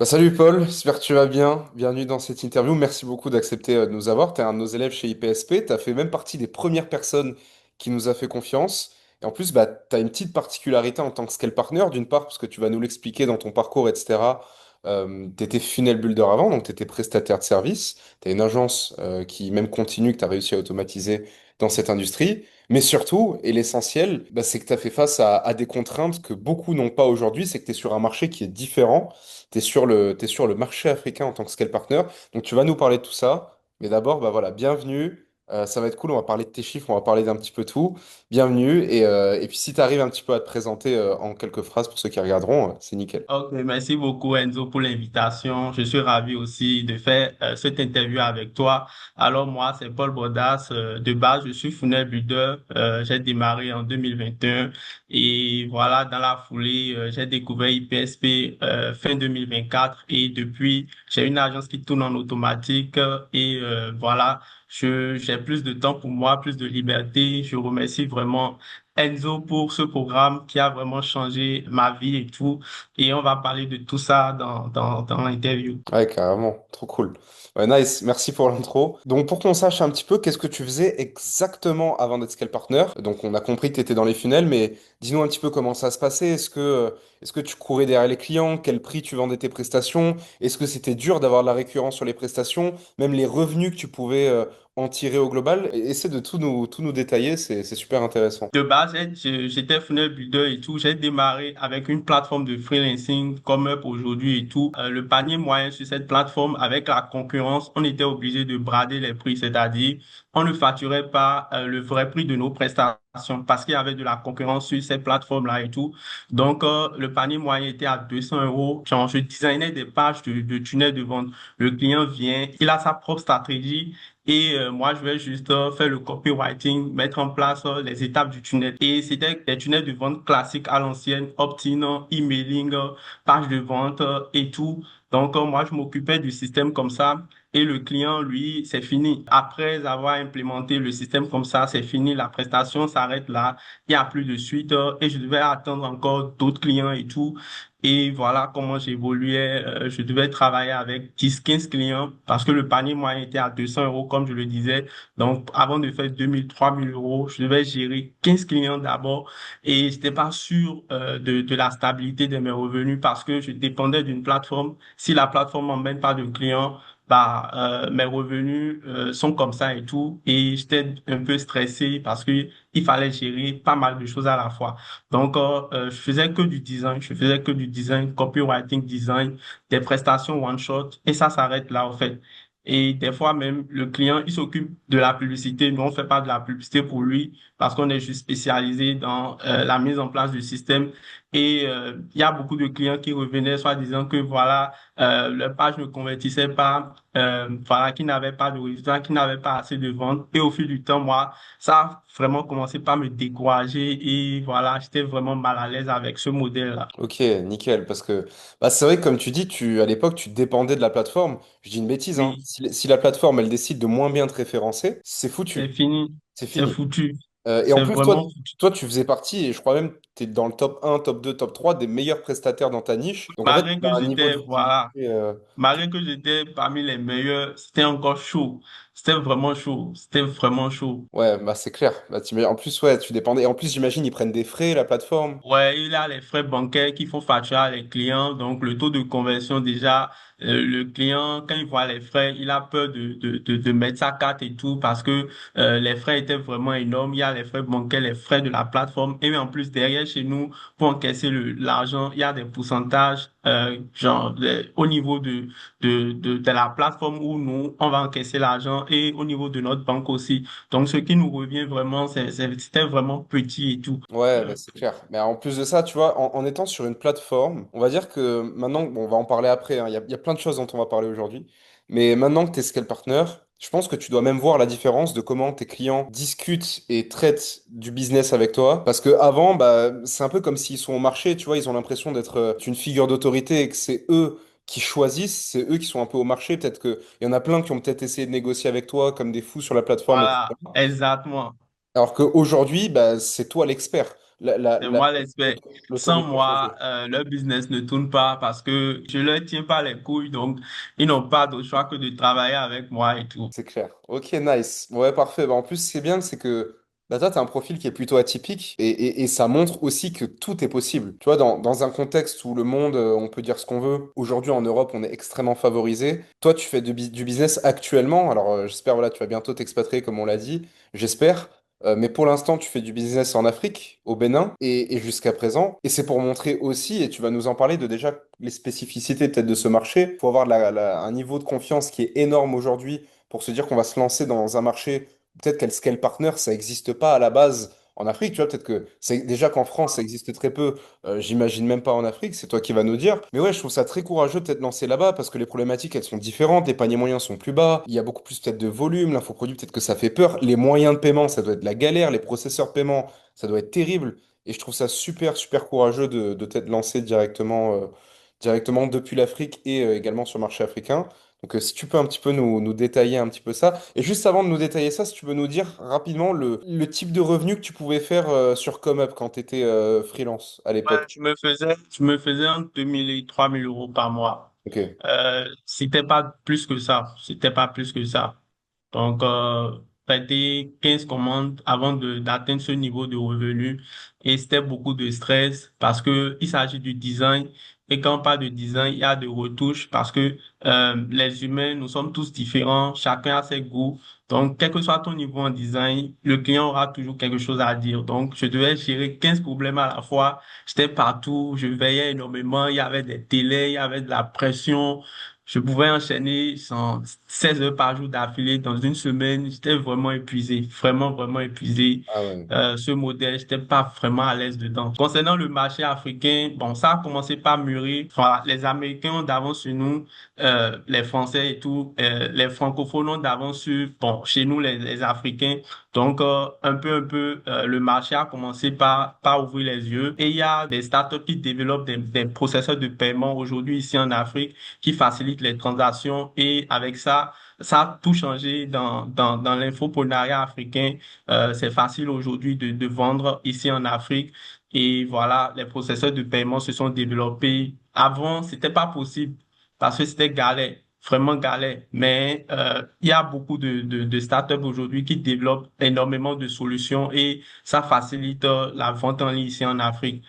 Salut Paul, j'espère que tu vas bien. Bienvenue dans cette interview. Merci beaucoup d'accepter de nous avoir. Tu es un de nos élèves chez IPSP. Tu as fait même partie des premières personnes qui nous a fait confiance. Et en plus, tu as une petite particularité en tant que scale partner, d'une part, parce que tu vas nous l'expliquer dans ton parcours, etc. Tu étais funnel builder avant, donc tu étais prestataire de service. Tu as une agence qui même continue, que tu as réussi à automatiser dans cette industrie. Mais surtout, et l'essentiel, c'est que tu as fait face à des contraintes que beaucoup n'ont pas aujourd'hui. C'est que tu es sur un marché qui est différent. T'es sur le marché africain en tant que scale partner. Donc tu vas nous parler de tout ça. Mais d'abord, voilà, bienvenue. Ça va être cool. On va parler de tes chiffres, on va parler d'un petit peu tout. Bienvenue. Et puis si tu arrives un petit peu à te présenter en quelques phrases pour ceux qui regarderont, c'est nickel. Ok, merci beaucoup Enzo pour l'invitation. Je suis ravi aussi de faire cette interview avec toi. Alors moi, c'est Paul Bodas. De base, je suis funnel builder. J'ai démarré en 2021 et voilà, dans la foulée, j'ai découvert IPSP fin 2024 et depuis, j'ai une agence qui tourne en automatique et voilà, j'ai plus de temps pour moi, plus de liberté. Je remercie vraiment Enzo pour ce programme qui a vraiment changé ma vie et tout. Et on va parler de tout ça dans l'interview. Ouais, carrément. Trop cool. Ouais, nice. Merci pour l'intro. Donc, pour qu'on sache un petit peu, qu'est-ce que tu faisais exactement avant d'être scale partner? Donc, on a compris que tu étais dans les funnels, mais dis-nous un petit peu comment ça se passait. Est-ce que tu courais derrière les clients? Quel prix tu vendais tes prestations? Est-ce que c'était dur d'avoir de la récurrence sur les prestations? Même les revenus que tu pouvais en tirer au global? Essaie de tout nous détailler, c'est super intéressant. De base, j'étais funnel builder et tout. J'ai démarré avec une plateforme de freelancing comme Up aujourd'hui et tout. Le panier moyen sur cette plateforme, avec la concurrence, on était obligé de brader les prix, c'est-à-dire on ne facturait pas le vrai prix de nos prestations parce qu'il y avait de la concurrence sur ces plateformes-là et tout. Donc, le panier moyen était à 200 euros. Genre, je designais des pages de tunnels de vente. Le client vient, il a sa propre stratégie. Et moi, je vais juste faire le copywriting, mettre en place les étapes du tunnel. Et c'était des tunnels de vente classiques à l'ancienne, opt-in, emailing, page de vente et tout. Donc, moi, je m'occupais du système comme ça. Et le client, lui, c'est fini. Après avoir implémenté le système comme ça, c'est fini. La prestation s'arrête là. Il n'y a plus de suite. Et je devais attendre encore d'autres clients et tout. Et voilà comment j'évoluais. Je devais travailler avec 10, 15 clients parce que le panier moyen était à 200 euros, comme je le disais. Donc, avant de faire 2000, 3000 euros, je devais gérer 15 clients d'abord et j'étais pas sûr de la stabilité de mes revenus parce que je dépendais d'une plateforme. Si la plateforme m'emmène pas de clients, mes revenus sont comme ça et tout. Et j'étais un peu stressé parce que il fallait gérer pas mal de choses à la fois. Donc, je faisais que du design, je faisais que du design, copywriting design, des prestations one shot, et ça s'arrête là, en fait. Et des fois même, le client, il s'occupe de la publicité. Nous, on fait pas de la publicité pour lui parce qu'on est juste spécialisé dans la mise en place du système. Et il y a beaucoup de clients qui revenaient soit disant que voilà, leur page ne convertissait pas, voilà, qui n'avaient pas de résultats, qui n'avaient pas assez de ventes. Et au fil du temps, moi, ça a vraiment commencé par me décourager et voilà, j'étais vraiment mal à l'aise avec ce modèle-là. Ok, nickel. Parce que c'est vrai que comme tu dis, à l'époque, tu dépendais de la plateforme. Je dis une bêtise, hein. Oui, Si la plateforme, elle décide de moins bien te référencer, c'est c'est foutu. fini, C'est c'est fini. foutu, Et en c'est plus, vraiment foutu. tu faisais partie, et je crois même que tu es dans le top 1, top 2, top 3 des meilleurs prestataires dans ta niche. Donc en fait, Malgré tu que as un niveau j'étais, de voilà, visibilité. malgré que j'étais parmi les meilleurs, c'était encore chaud. C'était vraiment chaud, c'était vraiment chaud. Ouais, c'est clair. En plus, ouais, tu dépendais. Et en plus, j'imagine, ils prennent des frais, la plateforme. Ouais, il a les frais bancaires qu'il faut facturer à les clients. Donc, le taux de conversion, déjà, le client, quand il voit les frais, il a peur de mettre sa carte et tout parce que les frais étaient vraiment énormes. Il y a les frais bancaires, les frais de la plateforme. Et en plus, derrière, chez nous, pour encaisser l'argent, il y a des pourcentages, au niveau de la plateforme où nous, on va encaisser l'argent et au niveau de notre banque aussi. Donc, ce qui nous revient vraiment, c'était vraiment petit et tout. Ouais, c'est clair. Mais en plus de ça, tu vois, en étant sur une plateforme, on va dire que maintenant, bon, on va en parler après, hein, il y a plein de choses dont on va parler aujourd'hui. Mais maintenant que tu es Scale Partner, je pense que tu dois même voir la différence de comment tes clients discutent et traitent du business avec toi. Parce que avant, c'est un peu comme s'ils sont au marché, tu vois, ils ont l'impression d'être une figure d'autorité et que c'est eux qui choisissent, c'est eux qui sont un peu au marché. Peut-être qu'il y en a plein qui ont peut-être essayé de négocier avec toi comme des fous sur la plateforme, Voilà, etc. exactement. Alors qu'aujourd'hui, c'est toi l'expert. la, la, C'est la- moi l'expert. Sans l'autorité a moi, changé. leur business ne tourne pas parce que je leur tiens pas les couilles, donc ils n'ont pas d'autre choix que de travailler avec moi et tout. C'est clair. Ok, nice. Ouais, parfait. Bah, en plus, c'est bien, c'est que bah, toi, tu as un profil qui est plutôt atypique et ça montre aussi que tout est possible. Tu vois, dans un contexte où le monde, on peut dire ce qu'on veut, aujourd'hui en Europe, on est extrêmement favorisé. Toi, tu fais du business actuellement. Alors, j'espère, voilà, tu vas bientôt t'expatrier, comme on l'a dit. J'espère. Mais pour l'instant, tu fais du business en Afrique, au Bénin, et jusqu'à présent. Et c'est pour montrer aussi, et tu vas nous en parler de déjà les spécificités peut-être de ce marché. Il faut avoir un niveau de confiance qui est énorme aujourd'hui pour se dire qu'on va se lancer dans un marché, peut-être qu'elle scale partner, ça n'existe pas à la base en Afrique, tu vois, peut-être que c'est déjà qu'en France, ça existe très peu, j'imagine même pas en Afrique, c'est toi qui vas nous dire. Mais ouais, je trouve ça très courageux de peut-être lancer là-bas parce que les problématiques, elles sont différentes, les paniers moyens sont plus bas, il y a beaucoup plus peut-être de volume, l'infoproduit, peut-être que ça fait peur, les moyens de paiement, ça doit être de la galère, les processeurs de paiement, ça doit être terrible. Et je trouve ça super, super courageux de t'être lancé directement depuis l'Afrique et également sur le marché africain. Donc, si tu peux un petit peu nous détailler un petit peu ça. Et juste avant de nous détailler ça, si tu peux nous dire rapidement le type de revenu que tu pouvais faire sur ComeUp quand tu étais freelance à Ouais, l'époque. je me faisais entre 2000 et 3000 euros par mois. Ok. C'était pas plus que ça. C'était pas plus que ça. Donc, ça a été 15 commandes avant d'atteindre ce niveau de revenu. Et c'était beaucoup de stress parce que il s'agit du design. Et quand on parle de design, il y a des retouches parce que les humains, nous sommes tous différents. Chacun a ses goûts. Donc, quel que soit ton niveau en design, le client aura toujours quelque chose à dire. Donc, je devais gérer 15 problèmes à la fois. J'étais partout. Je veillais énormément. Il y avait des délais, il y avait de la pression. Je pouvais enchaîner 16 heures par jour d'affilée dans une semaine. J'étais vraiment épuisé, vraiment, vraiment épuisé. Ah ouais. Ce modèle, j'étais pas vraiment à l'aise dedans. Concernant le marché africain, bon, ça a commencé par mûrir. Enfin, les Américains ont d'avance sur nous, les Français et tout, les francophones ont d'avance sur, bon, chez nous, les Africains. Donc, le marché a commencé par ouvrir les yeux. Et il y a des startups qui développent des processeurs de paiement aujourd'hui ici en Afrique qui facilite les transactions et avec ça, ça a tout changé dans l'infoprenariat africain. C'est facile aujourd'hui de vendre ici en Afrique et voilà, les processeurs de paiement se sont développés. Avant, c'était pas possible parce que c'était galère. Vraiment galère. Mais il y a beaucoup de startups aujourd'hui qui développent énormément de solutions et ça facilite la vente en ligne ici en Afrique.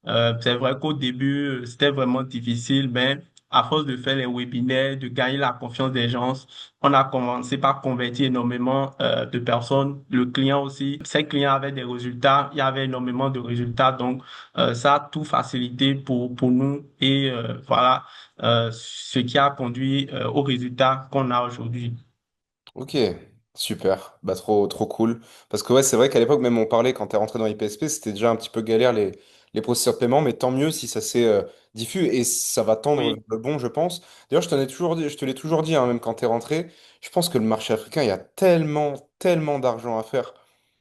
C'est vrai qu'au début, c'était vraiment difficile, mais à force de faire les webinaires, de gagner la confiance des gens, on a commencé par convertir énormément de personnes. Le client aussi, ces clients avaient des résultats, il y avait énormément de résultats, donc ça a tout facilité pour nous et voilà ce qui a conduit aux résultats qu'on a aujourd'hui. Ok, super. Bah, trop, trop cool. Parce que ouais, c'est vrai qu'à l'époque, même on parlait quand t'es rentré dans IPSP, c'était déjà un petit peu galère les processeurs de paiement, mais tant mieux si ça s'est diffus et ça va tendre vers Oui. le bon, je pense. D'ailleurs, je te l'ai toujours dit, hein, même quand t'es rentré, je pense que le marché africain, il y a tellement, tellement d'argent à faire.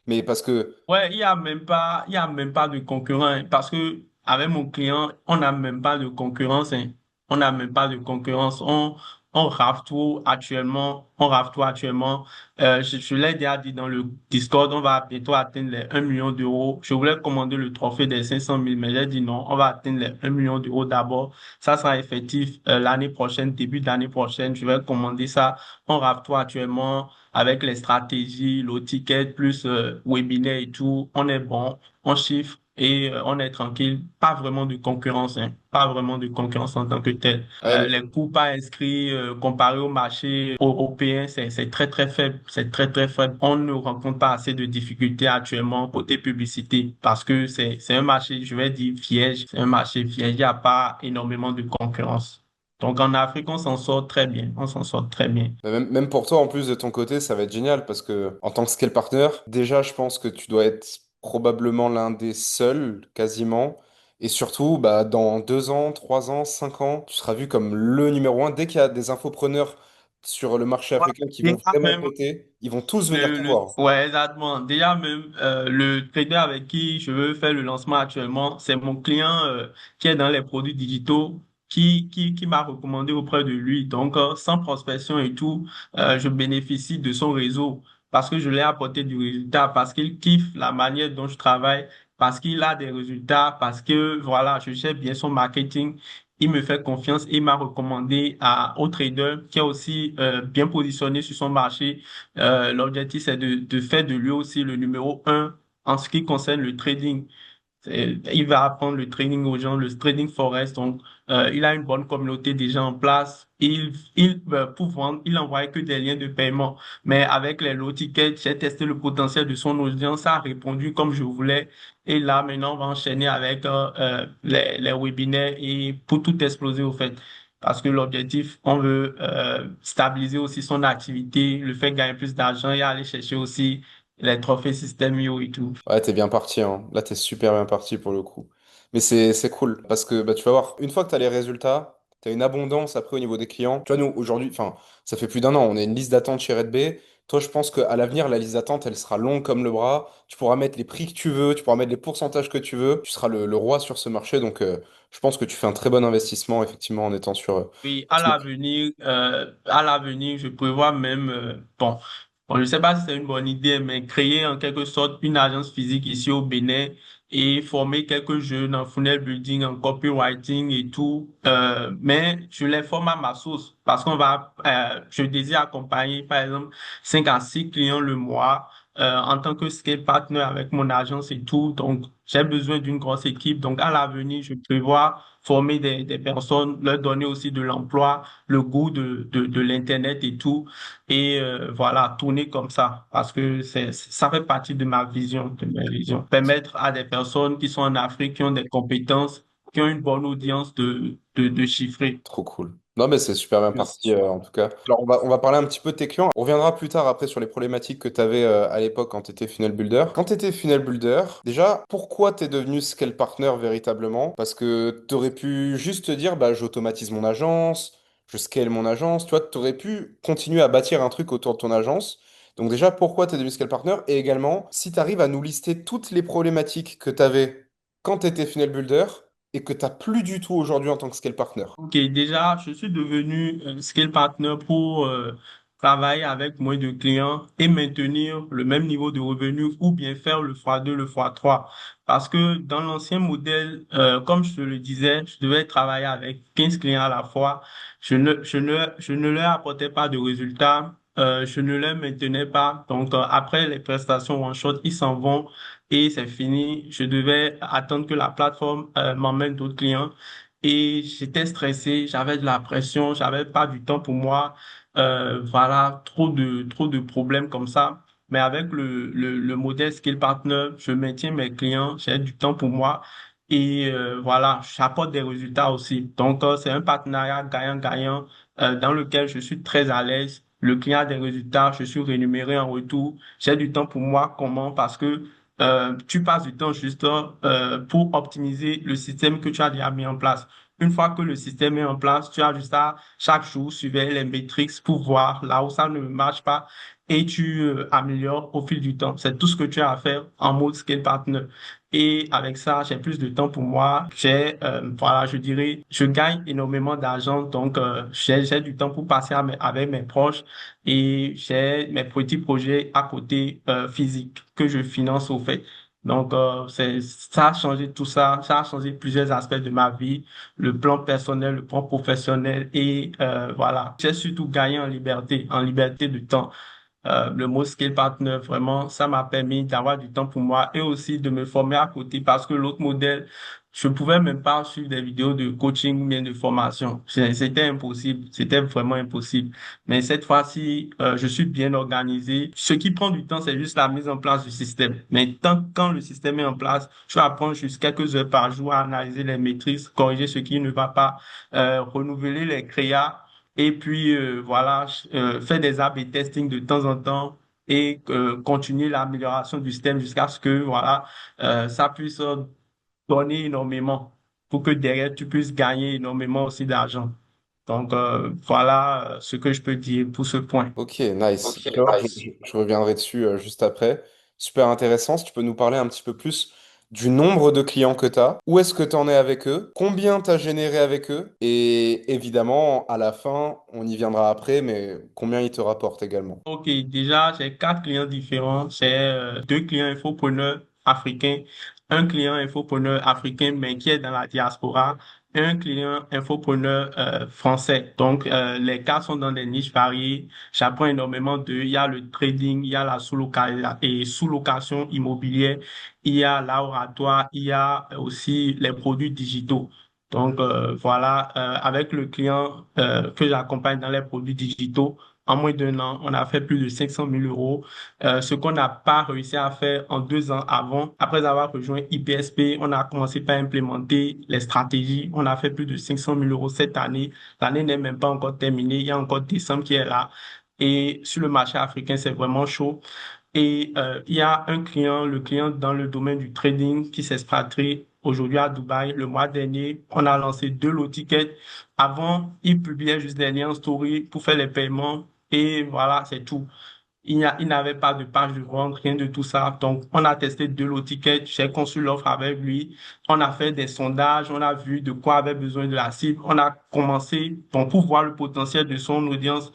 Mais parce que, Ouais, il y a même pas de concurrent hein, parce que avec mon client, on n'a même pas de concurrence. Hein. On n'a même pas de concurrence. On rafle tout actuellement. On rafle tout actuellement. Je l'ai déjà dit dans le Discord, on va bientôt atteindre les 1 million d'euros. Je voulais commander le trophée des 500 000, mais j'ai dit non, on va atteindre les 1 million d'euros d'abord. Ça sera effectif l'année prochaine, début de l'année prochaine. Je vais commander ça. On rafle tout actuellement avec les stratégies, le ticket, plus webinaire et tout, on est bon, on chiffre et on est tranquille. Pas vraiment de concurrence, hein. Pas vraiment de concurrence en tant que tel. ouais, Les coûts pas inscrits comparés au marché européen, c'est très très faible. C'est très très faible. On ne rencontre pas assez de difficultés actuellement côté publicité parce que c'est un marché, je vais dire, vierge. C'est un marché vierge. Il n'y a pas énormément de concurrence. Donc en Afrique, on s'en sort très bien. On s'en sort très bien. mais même pour toi, en plus de ton côté, ça va être génial parce que en tant que scale partner, déjà, je pense que tu dois être probablement l'un des seuls, quasiment. Et surtout, bah, dans 2 ans, 3 ans, 5 ans, tu seras vu comme le numéro un. Dès qu'il y a des infopreneurs sur le marché africain qui vont Déjà vraiment même péter, ils vont tous venir te voir. ouais, exactement. Déjà même, le trader avec qui je veux faire le lancement actuellement, c'est mon client qui est dans les produits digitaux, qui m'a recommandé auprès de lui. Donc, sans prospection et tout, je bénéficie de son réseau parce que je l'ai apporté du résultat, parce qu'il kiffe la manière dont je travaille parce qu'il a des résultats, parce que voilà, je gère bien son marketing. Il me fait confiance et il m'a recommandé au trader qui est aussi bien positionné sur son marché. L'objectif, c'est de faire de lui aussi le numéro un en ce qui concerne le trading. Il va apprendre le trading aux gens, le trading forest. Donc, il a une bonne communauté déjà en place. Pour vendre, il n'envoie que des liens de paiement. Mais avec les low tickets, j'ai testé le potentiel de son audience. Ça a répondu comme je voulais. Et là, maintenant, on va enchaîner avec les webinaires et pour tout exploser au fait. Parce que l'objectif, on veut stabiliser aussi son activité, le faire gagner plus d'argent et aller chercher aussi les trophées système Yo et tout. Ouais, t'es bien parti, hein. Là, t'es super bien parti pour le coup. Mais c'est cool parce que bah, tu vas voir, une fois que t'as les résultats, t'as une abondance après au niveau des clients. Tu vois, nous, aujourd'hui, enfin, ça fait plus d'un an, on a une liste d'attente chez Red B. Toi, je pense qu'à l'avenir, la liste d'attente, elle sera longue comme le bras. Tu pourras mettre les prix que tu veux, tu pourras mettre les pourcentages que tu veux. Tu seras le roi sur ce marché. Donc, je pense que tu fais un très bon investissement, effectivement, en étant sur. Oui, sur- à l'avenir, je prévois même, bon, je sais pas si c'est une bonne idée, mais créer en quelque sorte une agence physique ici au Bénin et former quelques jeunes en funnel building, en copywriting et tout. Mais je les forme à ma sauce parce je désire accompagner, par exemple, 5 à 6 clients le mois, en tant que scale partner avec mon agence et tout. Donc, j'ai besoin d'une grosse équipe. Donc, à l'avenir, je prévois former des personnes, leur donner aussi de l'emploi, le goût de l'Internet et tout. Et voilà, tourner comme ça, parce que ça fait partie de ma vision. Permettre à des personnes qui sont en Afrique, qui ont des compétences, qui ont une bonne audience de chiffrer. Trop cool. Non, mais c'est super bien parti en tout cas. Alors, on va parler un petit peu de tes clients. On reviendra plus tard après sur les problématiques que tu avais à l'époque quand tu étais funnel builder. Quand tu étais funnel builder, déjà, pourquoi tu es devenu scale partner véritablement? Parce que tu aurais pu juste te dire, bah, j'automatise mon agence, je scale mon agence. Tu vois, tu aurais pu continuer à bâtir un truc autour de ton agence. Donc, déjà, pourquoi tu es devenu scale partner? Et également, si tu arrives à nous lister toutes les problématiques que tu avais quand tu étais funnel builder et que tu n'as plus du tout aujourd'hui en tant que scale partner. Ok, déjà, je suis devenu un scale partner pour travailler avec moins de clients et maintenir le même niveau de revenu ou bien faire le x2, le x3. Parce que dans l'ancien modèle, comme je te le disais, je devais travailler avec 15 clients à la fois. Je ne leur apportais pas de résultats. Je ne les maintenais pas. Donc, après les prestations one shot, ils s'en vont et c'est fini. Je devais attendre que la plateforme m'emmène d'autres clients et j'étais stressé, j'avais de la pression, j'avais pas du temps pour moi. Voilà, trop de problèmes comme ça. Mais avec le modèle Skill Partner, je maintiens mes clients, j'ai du temps pour moi et voilà, j'apporte des résultats aussi. Donc, c'est un partenariat gagnant-gagnant dans lequel je suis très à l'aise. Le client a des résultats, je suis rémunéré en retour. J'ai du temps pour moi. Comment? Parce que tu passes du temps juste pour optimiser le système que tu as déjà mis en place. Une fois que le système est en place, tu as juste à chaque jour surveiller les métriques pour voir là où ça ne marche pas et tu améliores au fil du temps. C'est tout ce que tu as à faire en mode scale partner. Et avec ça, j'ai plus de temps pour moi. Voilà, je dirais, je gagne énormément d'argent, donc j'ai du temps pour passer avec mes proches et j'ai mes petits projets à côté physiques que je finance au fait. Donc, ça a changé tout ça, ça a changé plusieurs aspects de ma vie, le plan personnel, le plan professionnel et voilà. J'ai surtout gagné en liberté de temps. Le mot Scale Partner, vraiment, ça m'a permis d'avoir du temps pour moi et aussi de me former à côté parce que l'autre modèle, je pouvais même pas suivre des vidéos de coaching ou bien de formation. C'était impossible, c'était vraiment impossible. Mais cette fois-ci, je suis bien organisé. Ce qui prend du temps, c'est juste la mise en place du système. Mais quand le système est en place, je vais apprendre juste quelques heures par jour à analyser les métriques, corriger ce qui ne va pas, renouveler les créas et puis voilà, faire des A/B testing de temps en temps et continuer l'amélioration du système jusqu'à ce que voilà, ça puisse donner énormément pour que derrière tu puisses gagner énormément aussi d'argent. Donc voilà ce que je peux dire pour ce point. Ok, nice. Tu vois, je reviendrai dessus juste après. Super intéressant. Si tu peux nous parler un petit peu plus du nombre de clients que tu as, où est-ce que tu en es avec eux, combien tu as généré avec eux, et évidemment, à la fin, on y viendra après, mais combien ils te rapportent également. Ok, déjà, j'ai quatre clients différents. J'ai deux clients infopreneurs africains un client infopreneur africain, mais qui est dans la diaspora, et un client infopreneur français. Donc, les cas sont dans des niches variées. J'apprends énormément d'eux. Il y a le trading, il y a la sous-location immobilière, il y a l'oratoire, il y a aussi les produits digitaux. Donc, voilà, avec le client que j'accompagne dans les produits digitaux, en moins d'un an, on a fait plus de 500 000 euros, ce qu'on n'a pas réussi à faire en 2 ans avant. Après avoir rejoint IPSP, on a commencé par implémenter les stratégies. On a fait plus de 500 000 euros cette année. L'année n'est même pas encore terminée. Il y a encore décembre qui est là. Et sur le marché africain, c'est vraiment chaud. Et il y a un client, le client dans le domaine du trading qui s'expatrie aujourd'hui à Dubaï. Le mois dernier, on a lancé 2 lots tickets. Avant, il publiait juste des liens en story pour faire les paiements. Et voilà, c'est tout. Il n'avait pas de page de vente, rien de tout ça. Donc, on a testé 2 lots tickets. J'ai conçu l'offre avec lui. On a fait des sondages. On a vu de quoi avait besoin de la cible. On a commencé, donc, pour voir le potentiel de son audience.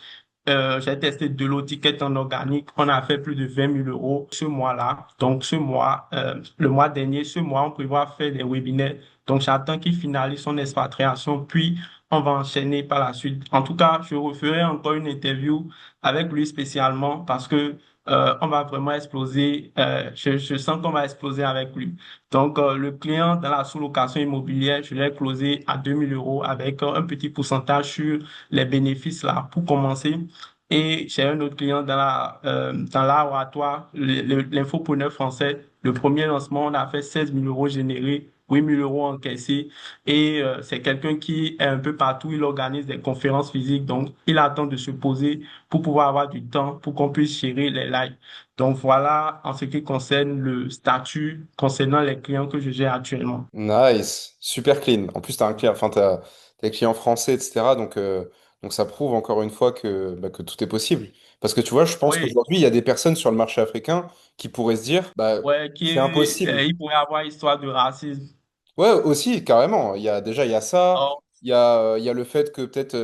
J'ai testé 2 lots tickets en organique. On a fait plus de 20 000 euros ce mois-là. Donc, ce mois, le mois dernier, ce mois, on prévoit faire des webinaires. Donc, j'attends qu'il finalise son expatriation, puis on va enchaîner par la suite. En tout cas, je referai encore une interview avec lui spécialement parce que on va vraiment exploser. Je sens qu'on va exploser avec lui. Donc, le client dans la sous-location immobilière, je l'ai closé à 2 000 euros avec un petit pourcentage sur les bénéfices là pour commencer. Et j'ai un autre client dans l'oratoire, l'infopreneur français. Le premier lancement, on a fait 16 000 euros générés, 8 000 euros encaissés. Et c'est quelqu'un qui est un peu partout. Il organise des conférences physiques. Donc, il attend de se poser pour pouvoir avoir du temps, pour qu'on puisse gérer les lives. Donc, voilà en ce qui concerne le statut concernant les clients que je gère actuellement. Nice, super clean. En plus, tu as un client, enfin, t'as des clients français, etc. Donc ça prouve encore une fois que tout est possible. Parce que tu vois, je pense Oui, qu'aujourd'hui, il y a des personnes sur le marché africain qui pourraient se dire, bah, ouais, c'est impossible. il pourrait avoir histoire de racisme. Ouais, aussi, carrément. Il y a ça. Oh, Il y a le fait que peut-être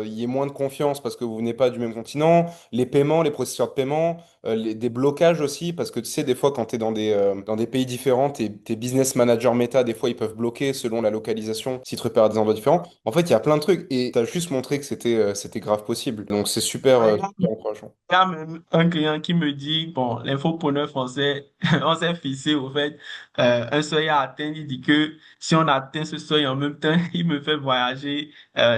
il y ait moins de confiance parce que vous venez pas du même continent. Les paiements, les processeurs de paiement, des blocages aussi. Parce que tu sais, des fois, quand tu es dans des pays différents, tes business managers méta, des fois, ils peuvent bloquer selon la localisation s'ils te repèrent à des endroits différents. En fait, il y a plein de trucs. Et tu as juste montré que c'était grave possible. Donc, c'est super, ouais, super encourageant. il y a même un client qui me dit, bon, l'infopreneur français, on s'est fixé au fait un seuil à atteindre. Il dit que si on atteint ce seuil en même temps, il me fait voyager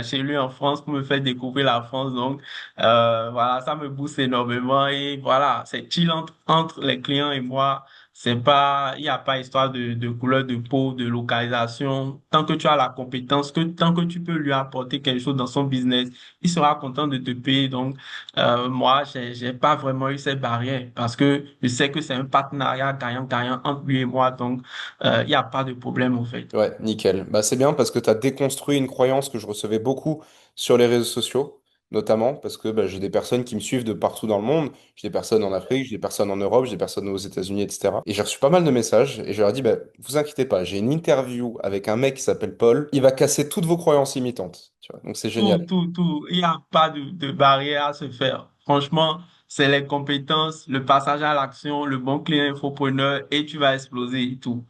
chez lui en France pour me faire découvrir la France. Donc, voilà, ça me booste énormément. Et voilà, c'est chill entre les clients et moi. C'est pas, il n'y a pas histoire de couleur de peau, de localisation. Tant que tu as la compétence, tant que tu peux lui apporter quelque chose dans son business, il sera content de te payer. Donc, moi, j'ai pas vraiment eu cette barrière parce que je sais que c'est un partenariat gagnant-gagnant entre lui et moi, donc il n'y a pas de problème en fait. Ouais, nickel. Bah, c'est bien parce que tu as déconstruit une croyance que je recevais beaucoup sur les réseaux sociaux, notamment parce que bah, j'ai des personnes qui me suivent de partout dans le monde. J'ai des personnes en Afrique, j'ai des personnes en Europe, j'ai des personnes aux États-Unis, etc. Et j'ai reçu pas mal de messages et je leur ai dit, bah, vous inquiétez pas, j'ai une interview avec un mec qui s'appelle Paul. Il va casser toutes vos croyances limitantes. Tu vois, donc c'est génial. Tout, il n'y a pas de barrière à se faire. Franchement, c'est les compétences, le passage à l'action, le bon client infopreneur et tu vas exploser tout.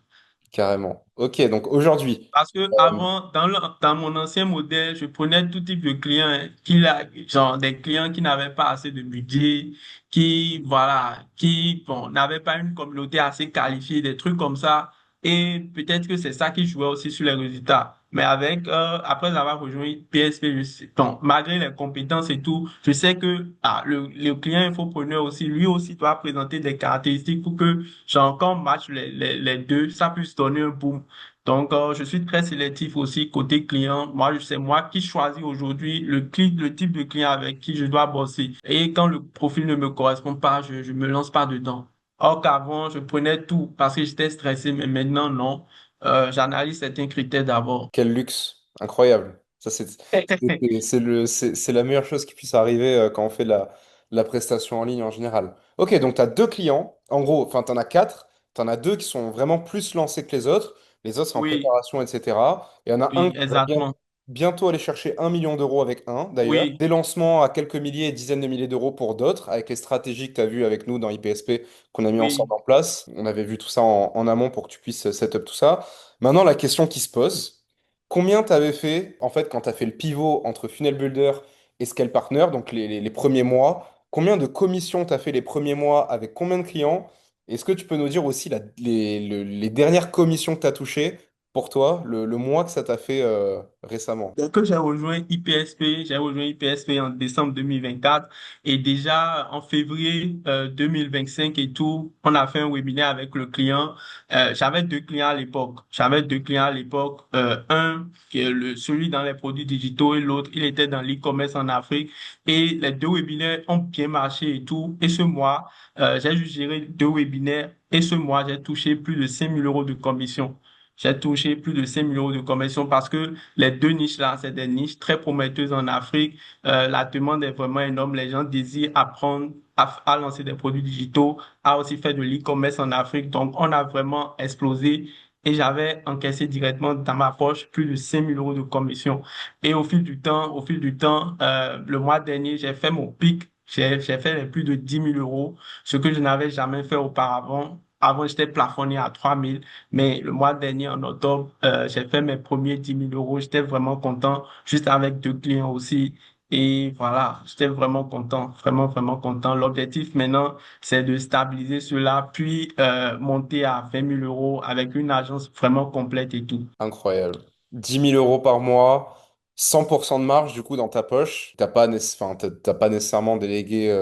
Carrément. Ok, donc aujourd'hui, Parce que euh, avant, dans mon ancien modèle, je prenais tout type de clients, hein, genre des clients qui n'avaient pas assez de budget, voilà, bon, n'avaient pas une communauté assez qualifiée, des trucs comme ça. Et peut-être que c'est ça qui jouait aussi sur les résultats. Mais après avoir rejoint PSP, bon, malgré les compétences et tout, je sais que le client infopreneur aussi, lui aussi doit présenter des caractéristiques pour que, genre, quand on match les deux, ça puisse donner un boom. Donc, je suis très sélectif aussi côté client. Moi, c'est moi qui choisis aujourd'hui le type de client avec qui je dois bosser. Et quand le profil ne me correspond pas, je me lance pas dedans. Or qu'avant, je prenais tout parce que j'étais stressé, mais maintenant, non. J'analyse certains critères d'abord. quel luxe, incroyable. Ça, c'est la meilleure chose qui puisse arriver quand on fait la prestation en ligne en général. Ok, donc tu as deux clients, en gros, enfin, tu en as quatre, tu en as deux qui sont vraiment plus lancés que les autres en Oui, préparation, etc. Et il y en a un oui, qui va bien, exactement. bientôt aller chercher 1 million d'euros avec un, d'ailleurs. Oui, Des lancements à quelques milliers et dizaines de milliers d'euros pour d'autres, avec les stratégies que tu as vues avec nous dans IPSP qu'on a mis ensemble oui. en place. On avait vu tout ça en amont pour que tu puisses set up tout ça. Maintenant, la question qui se pose, combien tu avais fait, en fait, quand tu as fait le pivot entre Funnel Builder et Scale Partner, donc les premiers mois, combien de commissions tu as fait les premiers mois avec combien de clients? Est-ce que tu peux nous dire aussi les dernières commissions que tu as touchées pour toi, le mois que ça t'a fait récemment? Donc, j'ai rejoint IPSP en décembre 2024 et déjà en février 2025 et tout, on a fait un webinaire avec le client. J'avais deux clients à l'époque. Un qui est celui dans les produits digitaux et l'autre, il était dans l'e-commerce en Afrique. Et les deux webinaires ont bien marché et tout. Et ce mois, j'ai juste géré deux webinaires et ce mois, j'ai touché plus de 5 000 € de commission. J'ai touché plus de 5 000 € de commission parce que les deux niches-là, c'est des niches très prometteuses en Afrique. La demande est vraiment énorme. Les gens désirent apprendre à lancer des produits digitaux, à aussi faire de l'e-commerce en Afrique. Donc, on a vraiment explosé et j'avais encaissé directement dans ma poche plus de 5 000 € de commission. Et le mois dernier, j'ai fait mon pic. J'ai fait les plus de 10 000 €, ce que je n'avais jamais fait auparavant. Avant, j'étais plafonné à 3 000. Mais le mois dernier, en octobre, j'ai fait mes premiers 10 000 €. J'étais vraiment content, juste avec deux clients aussi. Et voilà, j'étais vraiment content, vraiment, vraiment content. L'objectif maintenant, c'est de stabiliser cela, puis monter à 20 000 € avec une agence vraiment complète et tout. Incroyable. 10 000 € par mois, 100% de marge du coup dans ta poche. Enfin, t'as pas nécessairement délégué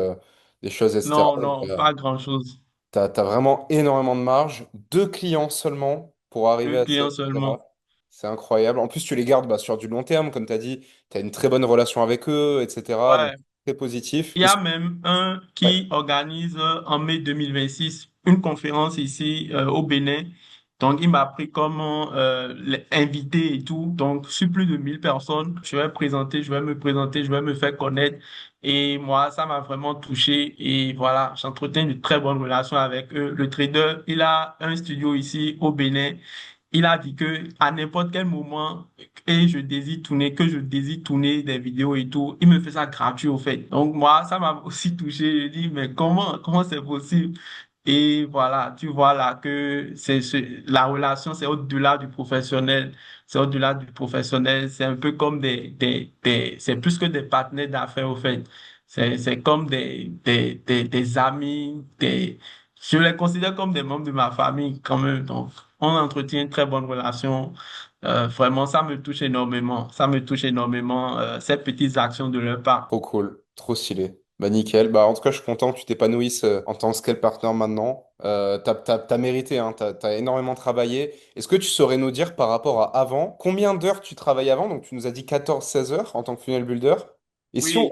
des choses, etc. Non, Donc, non, pas grand-chose. t'as vraiment énormément de marge. Deux clients seulement pour arriver Deux à ces clients résultats-là. seulement. C'est incroyable. En plus, tu les gardes bah, sur du long terme, comme tu as dit. Tu as une très bonne relation avec eux, etc. Donc, Ouais. très positif. Il y a même un Ouais, qui organise en mai 2026 une conférence ici au Bénin. Donc, il m'a pris comme invité et tout. Donc, sur plus de 1 000 personnes, je vais me présenter, je vais me faire connaître. Et moi, ça m'a vraiment touché. Et voilà, j'entretiens une très bonne relation avec eux. Le trader, il a un studio ici au Bénin. Il a dit que à n'importe quel moment que je désire tourner des vidéos et tout, il me fait ça gratuit au fait. Donc moi, ça m'a aussi touché. Je dis, mais comment c'est possible? Et voilà, tu vois là que la relation, c'est au-delà du professionnel. C'est au-delà du professionnel. C'est un peu comme c'est plus que des partenaires d'affaires au fait. C'est comme des amis, je les considère comme des membres de ma famille quand même. Donc, on entretient une très bonne relation. Vraiment, ça me touche énormément. Ça me touche énormément, ces petites actions de leur part. trop cool. Trop stylé. Bah, nickel. Bah, en tout cas, je suis content que tu t'épanouisses en tant que scale partner maintenant. T'as mérité, hein. T'as énormément travaillé. Est-ce que tu saurais nous dire par rapport à avant, combien d'heures tu travailles avant? Donc, tu nous as dit 14-16 heures en tant que funnel builder. Et si on, Oui,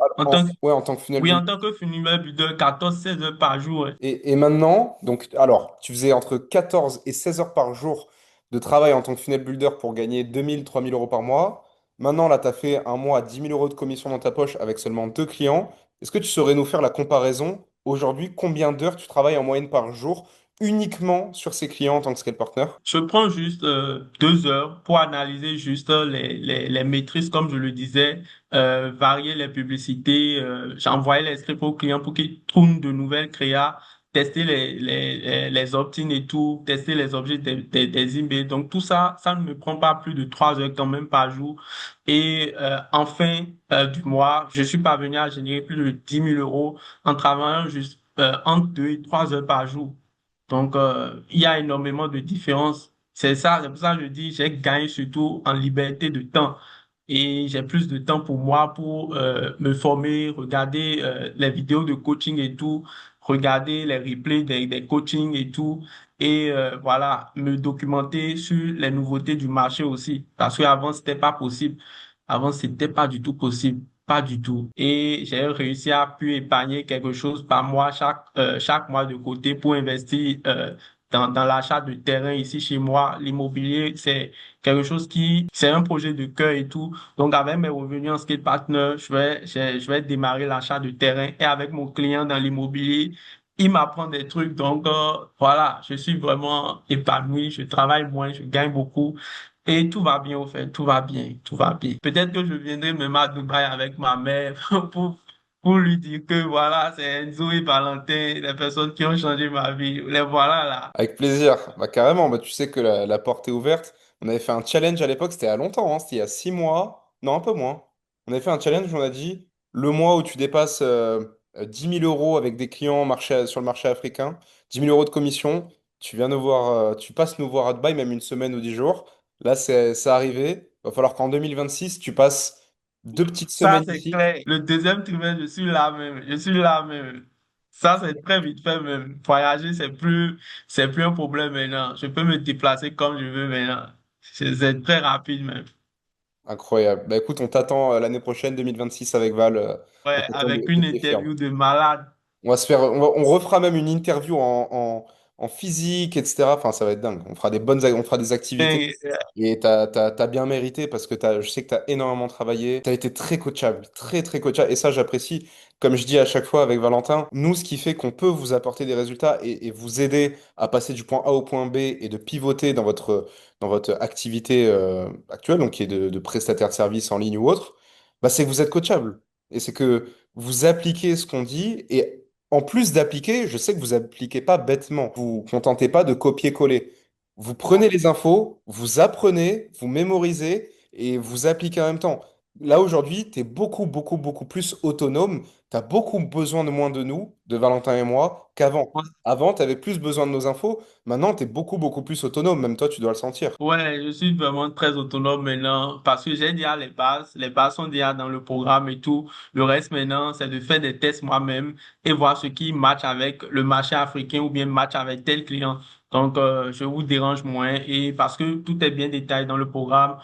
ouais, en tant que funnel builder. en tant que funnel de 14-16 heures par jour. Hein. Et maintenant, donc, alors, tu faisais entre 14 et 16 heures par jour de travail en tant que funnel builder pour gagner 2 000 3 000 € par mois. Maintenant, là, tu as fait un mois à 10 000 € de commission dans ta poche avec seulement deux clients. Est-ce que tu saurais nous faire la comparaison? Aujourd'hui, combien d'heures tu travailles en moyenne par jour uniquement sur ces clients en tant que scale partner? Je prends juste 2 heures pour analyser juste les maîtrises, comme je le disais, varier les publicités. J'envoyais les scripts aux clients pour qu'ils trouvent de nouvelles créas, tester les opt-in et tout, tester les objets des emails. Donc tout ça, ça ne me prend pas plus de 3 heures quand même par jour. Et en fin du mois, je suis parvenu à générer plus de 10 000 € en travaillant juste entre 2 et 3 heures par jour. Donc, il y a énormément de différences. C'est pour ça que je dis, j'ai gagné surtout en liberté de temps. Et j'ai plus de temps pour moi pour me former, regarder les vidéos de coaching et tout, regarder les replays des coachings et tout. Et voilà, me documenter sur les nouveautés du marché aussi. Parce qu'avant, c'était pas possible. Avant, c'était pas du tout possible. Pas du tout. Et j'ai réussi à pu épargner quelque chose par mois, chaque mois de côté pour investir dans l'achat de terrain ici chez moi. L'immobilier, c'est un projet de cœur et tout. Donc, avec mes revenus en skate partner, je vais démarrer l'achat de terrain et avec mon client dans l'immobilier, il m'apprend des trucs. Donc, voilà, je suis vraiment épanoui. Je travaille moins, je gagne beaucoup. Et tout va bien, au fait, tout va bien, tout va bien. Peut-être que je viendrai même à Dubaï avec ma mère pour lui dire que voilà, c'est Enzo et Valentin, les personnes qui ont changé ma vie. Les voilà là. Avec plaisir. Bah, carrément, bah, tu sais que la porte est ouverte. On avait fait un challenge à l'époque, c'était il y a longtemps, hein, c'était il y a 6 mois, non, un peu moins. On avait fait un challenge où on a dit le mois où tu dépasses 10 000 euros avec des clients sur le marché africain, 10 000 euros de commission, tu viens nous voir, tu passes nous voir à Dubaï, même une semaine ou 10 jours. Là, c'est arrivé. Il va falloir qu'en 2026, tu passes 2 petites semaines Ça, c'est ici. clair. Le deuxième trimestre, je suis là même. Je suis là même. Ça, c'est très vite fait même. Voyager, c'est plus un problème maintenant. Je peux me déplacer comme je veux maintenant. C'est très rapide même. Incroyable. Bah écoute, on t'attend l'année prochaine, 2026, avec Val. On Ouais, t'attend avec de une pied ferme. interview de malade. On refera même une interview en physique, etc. Enfin, ça va être dingue. On fera des activités. Et, Et t'as bien mérité parce que je sais que t'as énormément travaillé. T'as été très coachable, très, très coachable. Et ça, j'apprécie. Comme je dis à chaque fois avec Valentin, nous, ce qui fait qu'on peut vous apporter des résultats et vous aider à passer du point A au point B et de pivoter dans votre activité actuelle, donc qui est de prestataire de service en ligne ou autre, bah, c'est que vous êtes coachable. Et c'est que vous appliquez ce qu'on dit et en plus d'appliquer, je sais que vous appliquez pas bêtement. Vous vous contentez pas de copier-coller. Vous prenez les infos, vous apprenez, vous mémorisez et vous appliquez en même temps. Là, aujourd'hui, tu es beaucoup, beaucoup, beaucoup plus autonome. Tu as beaucoup besoin de moins de nous, de Valentin et moi, qu'avant. Avant, tu avais plus besoin de nos infos. Maintenant, tu es beaucoup, beaucoup plus autonome. Même toi, tu dois le sentir. ouais, je suis vraiment très autonome maintenant parce que j'ai déjà les bases. Les bases sont déjà dans le programme et tout. Le reste maintenant, c'est de faire des tests moi-même et voir ce qui match avec le marché africain ou bien match avec tel client. Donc, je vous dérange moins et parce que tout est bien détaillé dans le programme,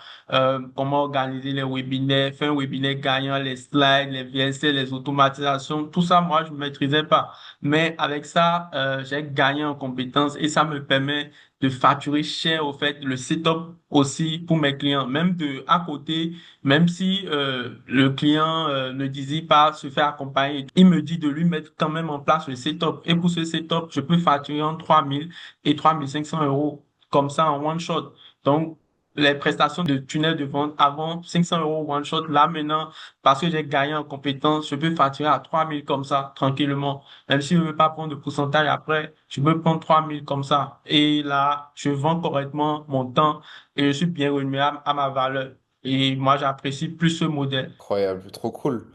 comment organiser les webinaires, faire un webinaire gagnant, les slides, les VLC, les automatisations, tout ça, moi, je ne maîtrisais pas. Mais avec ça, j'ai gagné en compétences et ça me permet de facturer cher au fait le setup aussi pour mes clients. Même de à côté, même si le client ne désire pas se faire accompagner, il me dit de lui mettre quand même en place le setup. Et pour ce setup, je peux facturer en 3 000 et 3 500 € comme ça en one shot. Donc, les prestations de tunnel de vente avant 500 € one shot, là maintenant, parce que j'ai gagné en compétences, je peux facturer à 3 000 comme ça, tranquillement. Même si je ne veux pas prendre de pourcentage après, je peux prendre 3 000 comme ça. Et là, je vends correctement mon temps et je suis bien rémunéré à ma valeur. Et moi, j'apprécie plus ce modèle. Incroyable, trop cool.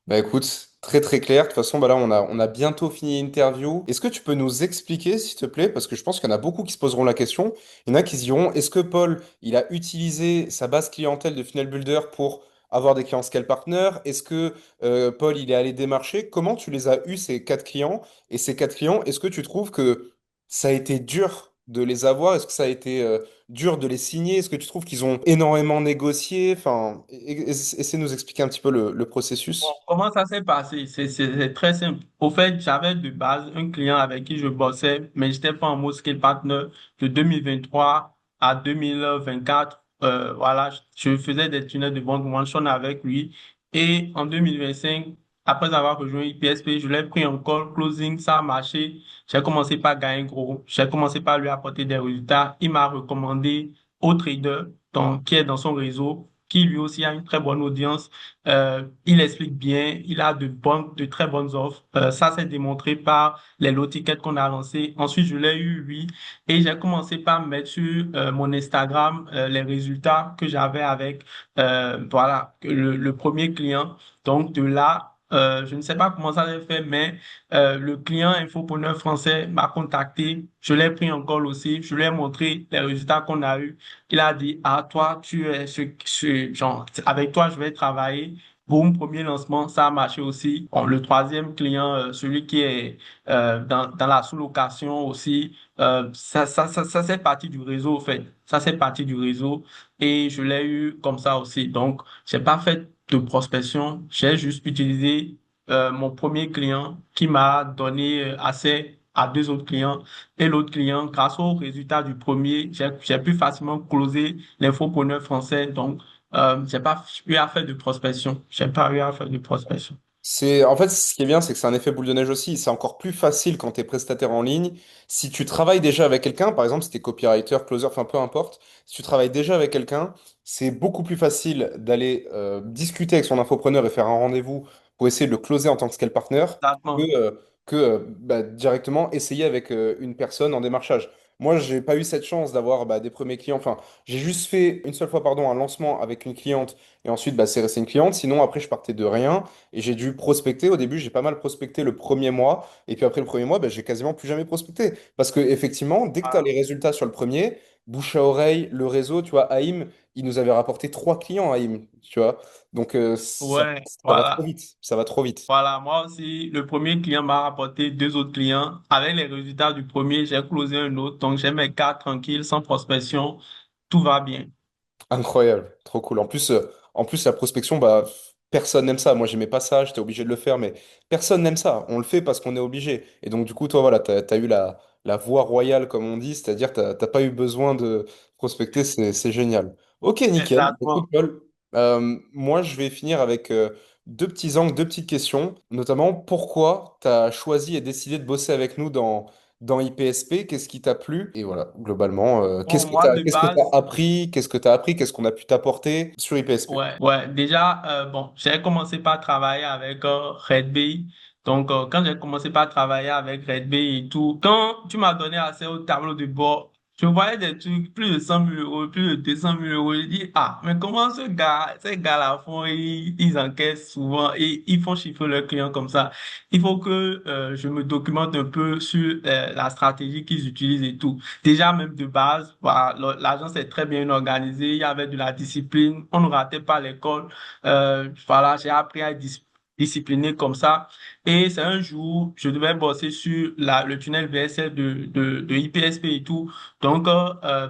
Bah écoute, très très clair. De toute façon, bah là, on a bientôt fini l'interview. Est-ce que tu peux nous expliquer, s'il te plaît, parce que je pense qu'il y en a beaucoup qui se poseront la question. Il y en a qui se diront, est-ce que Paul, il a utilisé sa base clientèle de Funnel Builder pour avoir des clients scale partner? Est-ce que Paul, il est allé démarcher? Comment tu les as eus, ces 4 clients? Et ces 4 clients, est-ce que tu trouves que ça a été dur de les avoir? Est-ce que ça a été dur de les signer? Est-ce que tu trouves qu'ils ont énormément négocié? Enfin, essaie de nous expliquer un petit peu le Bon, processus. comment ça s'est passé? C'est très simple. Au fait, j'avais de base un client avec qui je bossais, mais j'étais pas en mode scale partner de 2023 à 2024. Voilà, je faisais des tunnels de vente one-shot avec lui. Et en 2025, après avoir rejoint IPSP, je l'ai pris en call closing, ça a marché. J'ai commencé par gagner gros. J'ai commencé par lui apporter des résultats. Il m'a recommandé au trader qui est dans son réseau, qui lui aussi a une très bonne audience. Il explique bien, il a de très bonnes offres. Ça, c'est démontré par les low tickets qu'on a lancés. Ensuite, je l'ai eu, lui, et j'ai commencé par mettre sur mon Instagram les résultats que j'avais avec voilà, le premier client. Donc, de là, je ne sais pas comment ça s'est fait, mais le client infopreneur français m'a contacté. Je l'ai pris en call aussi. Je lui ai montré les résultats qu'on a eus. Il a dit, ah, toi, tu es genre, avec toi, je vais travailler. Boum, premier lancement, ça a marché aussi. Bon, le troisième client, celui qui est dans la sous-location aussi, ça c'est parti du réseau, en fait. Ça c'est parti du réseau et je l'ai eu comme ça aussi. Donc, j'ai pas fait de prospection, j'ai juste utilisé mon premier client qui m'a donné accès à deux autres clients. Et l'autre client, grâce aux résultats du premier, j'ai pu facilement closer l'infopreneur français. Donc, j'ai pas eu à faire de prospection. J'ai pas eu à faire de prospection. En fait, ce qui est bien, c'est que c'est un effet boule de neige aussi. C'est encore plus facile quand tu es prestataire en ligne. Si tu travailles déjà avec quelqu'un, par exemple, si tu es copywriter, closer, enfin peu importe, si tu travailles déjà avec quelqu'un, c'est beaucoup plus facile d'aller discuter avec son infopreneur et faire un rendez-vous pour essayer de le closer en tant que scale partner que, Exactement. directement essayer avec une personne en démarchage. Moi, j'ai pas eu cette chance d'avoir des premiers clients. Enfin, j'ai juste fait une seule fois, pardon, un lancement avec une cliente et ensuite, c'est resté une cliente. Sinon, après, je partais de rien. Et j'ai dû prospecter. Au début, j'ai pas mal prospecté le premier mois. Et puis après le premier mois, j'ai quasiment plus jamais prospecté. Parce que effectivement, dès que tu as les résultats sur le premier, bouche à oreille, le réseau, tu vois, Haïm, il nous avait rapporté 3 clients, Haïm, tu vois. Donc Ouais, ça va trop voilà. vite. Ça va trop vite. Voilà, moi aussi, le premier client m'a rapporté deux autres clients. Avec les résultats du premier, j'ai closé un autre. Donc, j'ai mes cas tranquilles, sans prospection. Tout va bien. Incroyable, trop cool. En plus la prospection, personne n'aime ça. Moi, j'aimais pas ça, j'étais obligé de le faire, mais personne n'aime ça. On le fait parce qu'on est obligé. Et donc, du coup, toi, voilà, t'as eu la voie royale, comme on dit, c'est-à-dire t'as pas eu besoin de prospecter, c'est génial. Ok, nickel. Écoute, Exactement. Paul, moi, je vais finir avec deux petits angles, deux petites questions, notamment pourquoi tu as choisi et décidé de bosser avec nous dans IPSP, qu'est-ce qui t'a plu? Et voilà, globalement, Bon, moi, de qu'est-ce que t'as base, appris? Qu'est-ce que t'as appris? Qu'est-ce qu'on a pu t'apporter sur IPSP? ouais. Déjà, bon, j'ai commencé par travailler avec Red Bay. Donc, quand j'ai commencé par travailler avec Red Bay et tout, quand tu m'as donné accès au tableau de bord, je voyais des trucs, plus de 100 000 euros, plus de 200 000 euros. Je dis, ah, mais comment ces gars-là font, ils encaissent souvent et ils font chiffrer leurs clients comme ça. Il faut que je me documente un peu sur la stratégie qu'ils utilisent et tout. Déjà, même de base, voilà, l'agence est très bien organisée. Il y avait de la discipline. On ne ratait pas l'école. Voilà, j'ai appris à être discipliné comme ça. Et c'est un jour, je devais bosser sur le tunnel VSL de IPSP et tout. Donc,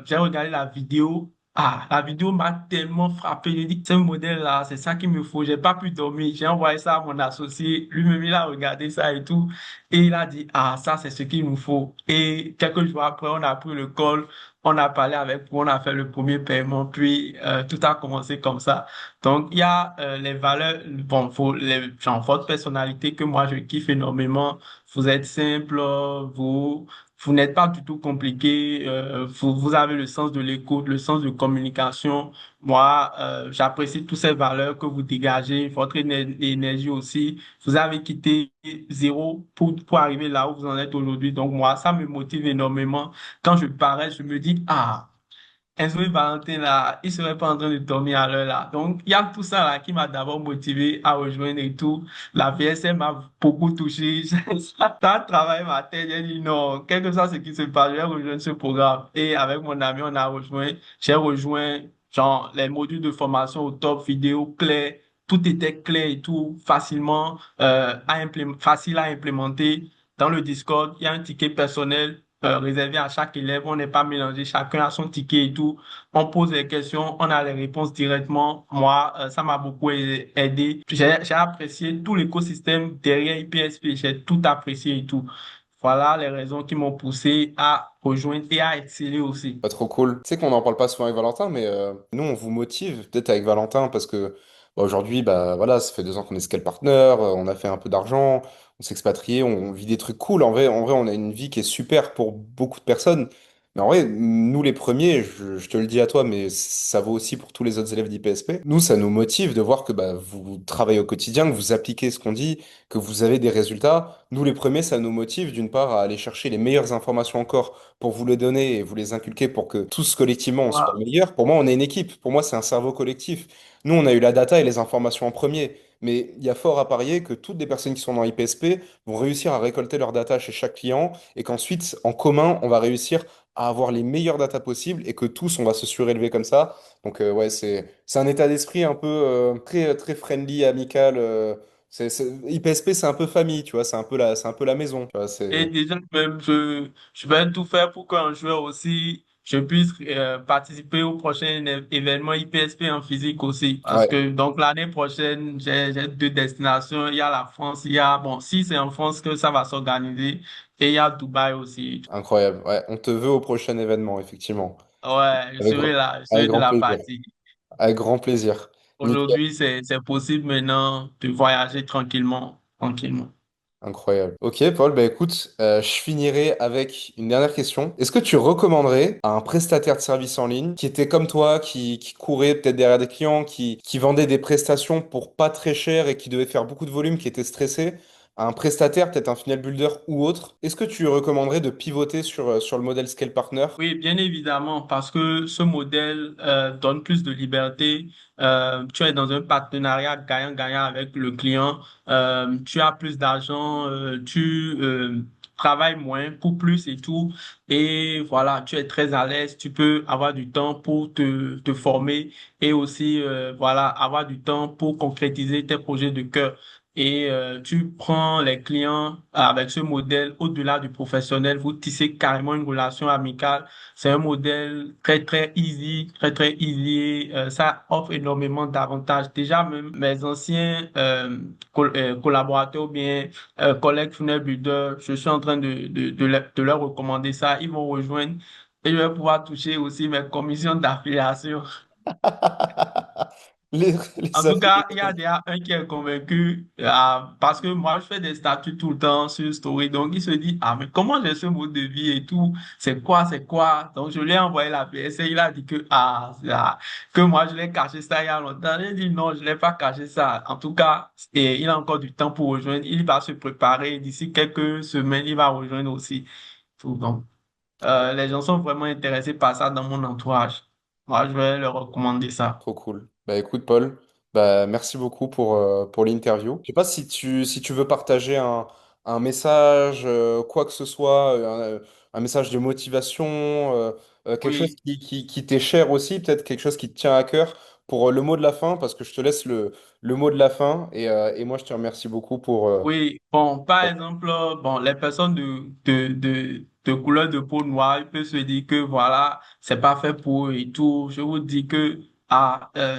j'ai regardé la vidéo. Ah, la vidéo m'a tellement frappé. J'ai dit, ce modèle-là, c'est ça qu'il me faut. J'ai pas pu dormir. J'ai envoyé ça à mon associé. Lui-même, il a regardé ça et tout. Et il a dit, ah, ça, c'est ce qu'il nous faut. Et quelques jours après, on a pris le call, on a parlé avec, on a fait le premier paiement, puis tout a commencé comme ça. Donc, il y a les valeurs, bon, genre, votre personnalité que moi, je kiffe énormément. Vous êtes simple, vous n'êtes pas du tout compliqué, vous avez le sens de l'écoute, le sens de communication. Moi, j'apprécie toutes ces valeurs que vous dégagez, votre énergie aussi. Vous avez quitté zéro pour arriver là où vous en êtes aujourd'hui. Donc, moi, ça me motive énormément. Quand je parais, je me dis, ah, Enzo et Valentin, là, ils seraient pas en train de dormir à l'heure là. Donc, il y a tout ça là qui m'a d'abord motivé à rejoindre et tout. La VSM m'a beaucoup touché. Ça a travaillé ma tête. J'ai dit non, quel que soit ce qui se passe, je vais rejoindre ce programme. Et avec mon ami, j'ai rejoint, genre, les modules de formation au top, vidéo clair. Tout était clair et tout, facilement, facile à implémenter. Dans le Discord, il y a un ticket personnel réservé à chaque élève. On n'est pas mélangé, chacun a son ticket et tout. On pose les questions, on a les réponses directement. Moi, ça m'a beaucoup aidé. J'ai apprécié tout l'écosystème derrière IPSP. J'ai tout apprécié et tout. Voilà les raisons qui m'ont poussé à rejoindre et à exceller aussi. Pas trop cool. Tu sais qu'on n'en parle pas souvent avec Valentin, mais nous, on vous motive, peut-être avec Valentin, parce que aujourd'hui, voilà, ça fait 2 ans qu'on est scale partner, on a fait un peu d'argent, on s'est expatrié, on vit des trucs cool. En vrai, on a une vie qui est super pour beaucoup de personnes. Mais en vrai, nous, les premiers, je te le dis à toi, mais ça vaut aussi pour tous les autres élèves d'IPSP. Nous, ça nous motive de voir que vous travaillez au quotidien, que vous appliquez ce qu'on dit, que vous avez des résultats. Nous, les premiers, ça nous motive d'une part à aller chercher les meilleures informations encore pour vous les donner et vous les inculquer pour que tous collectivement on soit Voilà. meilleurs. Pour moi, on est une équipe. Pour moi, c'est un cerveau collectif. Nous, on a eu la data et les informations en premier. Mais il y a fort à parier que toutes les personnes qui sont dans IPSP vont réussir à récolter leur data chez chaque client et qu'ensuite, en commun, on va réussir à avoir les meilleures data possibles et que tous, on va se surélever comme ça. Donc, ouais, c'est un état d'esprit un peu très, très friendly, amical. IPSP, c'est un peu famille, tu vois, c'est un peu la maison. Tu vois, Et c'est... déjà, même, je vais tout faire pour qu'un joueur aussi, je puisse participer au prochain événement IPSP en physique aussi. Parce Ouais, que donc l'année prochaine, j'ai deux destinations. Il y a la France, bon, si c'est en France que ça va s'organiser, et il y a Dubaï aussi. incroyable. Ouais, on te veut au prochain événement, effectivement. Ouais, Avec, je avec serai de grand la plaisir. partie. Avec grand plaisir. Nickel. Aujourd'hui, c'est possible maintenant de voyager tranquillement, tranquillement. Incroyable. Ok, Paul, bah écoute, je finirai avec une dernière question. Est-ce que tu recommanderais à un prestataire de service en ligne qui était comme toi, qui courait peut-être derrière des clients, qui vendait des prestations pour pas très cher et qui devait faire beaucoup de volume, qui était stressé, à un prestataire, peut-être un funnel builder ou autre, est-ce que tu lui recommanderais de pivoter sur le modèle Scale Partner? Oui, bien évidemment, parce que ce modèle donne plus de liberté. Tu es dans un partenariat gagnant-gagnant avec le client. Tu as plus d'argent, tu travailles moins pour plus et tout. Et voilà, tu es très à l'aise. Tu peux avoir du temps pour te former et aussi voilà, avoir du temps pour concrétiser tes projets de cœur. Et tu prends les clients avec ce modèle au-delà du professionnel. Vous tissez carrément une relation amicale. C'est un modèle très, très easy, très, très easy. Ça offre énormément d'avantages. Déjà, même mes anciens collaborateurs ou bien collègues Funnel Builder, je suis en train de leur recommander ça. Ils vont rejoindre et je vais pouvoir toucher aussi mes commissions d'affiliation. Les En tout cas, il y a affiliés. déjà un qui est convaincu parce que moi, je fais des statuts tout le temps sur Story. Donc, il se dit, ah, mais comment j'ai ce mode de vie et tout? C'est quoi, c'est quoi? Donc, je lui ai envoyé la PSA. Il a dit que, que moi, je l'ai caché ça il y a longtemps. J'ai dit, non, je l'ai pas caché ça. En tout cas, et il a encore du temps pour rejoindre. Il va se préparer. D'ici quelques semaines, il va rejoindre aussi. Tout. Donc, les gens sont vraiment intéressés par ça dans mon entourage. Moi, je vais leur recommander ça. Trop cool. Bah écoute, Paul, bah merci beaucoup pour l'interview. Je sais pas si tu veux partager un message, quoi que ce soit, un message de motivation, quelque chose Oui. qui t'est cher aussi, peut-être quelque chose qui te tient à cœur pour le mot de la fin, parce que je te laisse le mot de la fin et moi je te remercie beaucoup Oui, bon, par exemple, bon, les personnes de couleur de peau noire, ils peuvent se dire que voilà, c'est pas fait pour eux et tout. Je vous dis que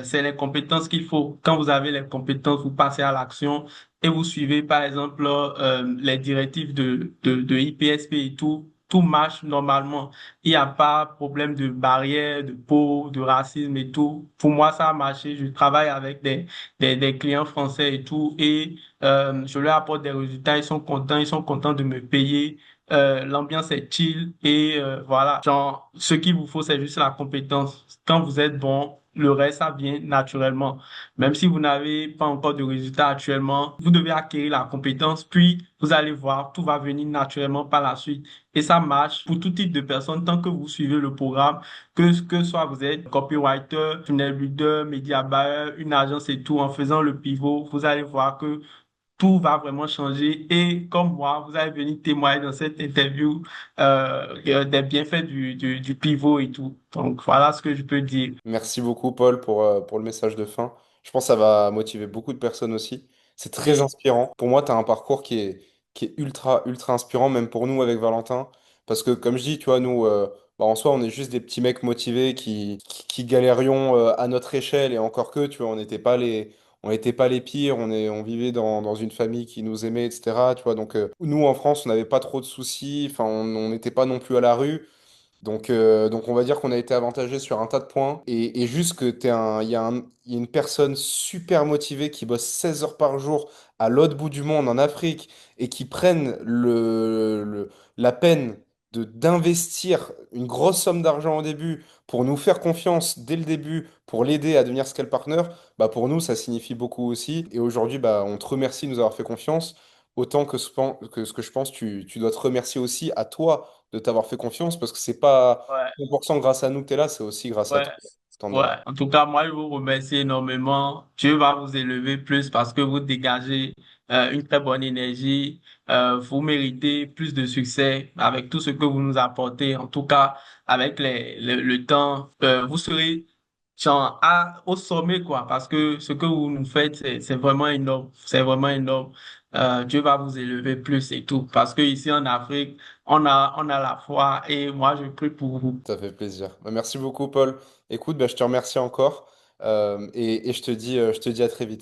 c'est les compétences qu'il faut. Quand vous avez les compétences, vous passez à l'action et vous suivez, par exemple, les directives de IPSP et tout. Tout marche normalement. Il n'y a pas problème de barrière, de peau, de racisme et tout. Pour moi, ça a marché. Je travaille avec des clients français et tout. Et je leur apporte des résultats, ils sont contents de me payer. L'ambiance est chill et voilà. Genre, ce qu'il vous faut, c'est juste la compétence. Quand vous êtes bon, le reste, ça vient naturellement. Même si vous n'avez pas encore de résultats actuellement, vous devez acquérir la compétence, puis vous allez voir, tout va venir naturellement par la suite. Et ça marche pour tout type de personnes tant que vous suivez le programme, que soit vous êtes copywriter, funnel builder, media buyer, une agence et tout, en faisant le pivot, vous allez voir que tout va vraiment changer. Et comme moi, vous allez venir témoigner dans cette interview des bienfaits du pivot et tout. Donc, voilà ce que je peux dire. Merci beaucoup, Paul, pour le message de fin. Je pense que ça va motiver beaucoup de personnes aussi. C'est très Oui, inspirant. Pour moi, tu as un parcours qui est ultra, ultra inspirant, même pour nous avec Valentin. Parce que, comme je dis, tu vois, nous, bah, en soi, on est juste des petits mecs motivés qui galérions à notre échelle. Et encore que, tu vois, on n'était pas les pires. On vivait dans une famille qui nous aimait, etc. Tu vois, donc, nous, en France, on n'avait pas trop de soucis. Enfin, on n'était pas non plus à la rue. Donc on va dire qu'on a été avantagé sur un tas de points. Et juste que il y a une personne super motivée qui bosse 16 heures par jour à l'autre bout du monde, en Afrique, et qui prenne la peine d'investir une grosse somme d'argent au début pour nous faire confiance dès le début, pour l'aider à devenir Scale Partner, bah pour nous, ça signifie beaucoup aussi. Et aujourd'hui, bah, on te remercie de nous avoir fait confiance. Autant que ce que je pense, tu dois te remercier aussi à toi de t'avoir fait confiance parce que c'est pas ouais. 100% grâce à nous que tu es là, c'est aussi grâce à Ouais, toi. Stand ouais. up. En tout cas, moi, je vous remercie énormément. Dieu va vous élever plus parce que vous dégagez une très bonne énergie. Vous méritez plus de succès avec tout ce que vous nous apportez. En tout cas, avec le temps, vous serez genre au sommet, quoi, parce que ce que vous nous faites, c'est vraiment énorme. C'est vraiment énorme. Dieu va vous élever plus et tout. Parce que ici en Afrique, on a la foi et moi, je prie pour vous. Ça fait plaisir. Bah, merci beaucoup, Paul. Écoute, bah, je te remercie encore et je te dis à très vite.